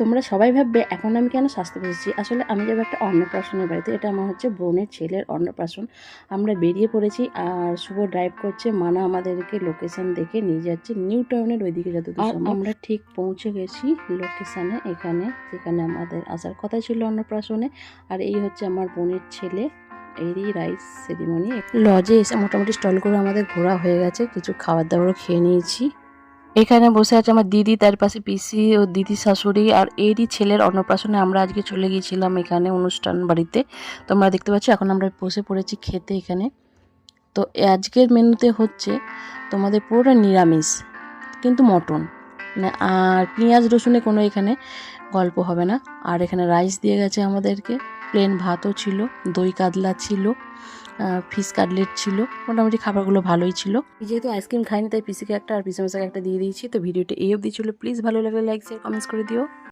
তোমরা সবাই ভাববে এখন আমি কেন সাজতে বসেছি, আসলে আমি যাবো একটা অন্নপ্রাশনের বাড়িতে। এটা আমার হচ্ছে বোনের ছেলের অন্নপ্রাশন। আমরা বেরিয়ে পড়েছি আর শুভ ড্রাইভ করছে, মানা আমাদেরকে লোকেশন দেখে নিয়ে যাচ্ছে নিউ টাউনের ওইদিকে যতদূর সম্ভব। আমরা ঠিক পৌঁছে গেছি লোকেশানে, এখানে যেখানে আমাদের আসার কথা ছিল অন্নপ্রাশনে। আর এই হচ্ছে আমার বোনের ছেলে, এরই রাইস সেরিমনি। লজে এসে মোটামুটি স্টল করে আমাদের ঘোরা হয়ে গেছে, কিছু খাবার দাবারও খেয়ে নিয়েছি। এখানে বসে আছে আমার দিদি, তার পাশে পিসি ও দিদি শাশুড়ি, আর এরই ছেলের অন্নপ্রাশনে আমরা আজকে চলে গিয়েছিলাম এখানে অনুষ্ঠান বাড়িতে। তোমরা দেখতে পাচ্ছ এখন আমরা বসে পড়েছি খেতে এখানে। তো আজকের মেনুতে হচ্ছে তোমাদের পুরোটা নিরামিষ, কিন্তু মটন মানে, আর পেঁয়াজ রসুনে কোনো এখানে গল্প হবে না। আর এখানে রাইস দিয়ে গেছে আমাদেরকে, প্লেন ভাতও ছিল, দই কাতলা ছিল, ফিশ কাটলেট ছিল। মোটামুটি খাবারগুলো ভালোই ছিল। যেহেতু আইসক্রিম খাইনি তাই পিসিকে একটা আর পিসি মশাকে একটা দিয়ে দিয়েছি। তো ভিডিওটা এই অবধি ছিল। প্লিজ ভালো লাগলে লাইক শেয়ার কমেন্টস করে দিও।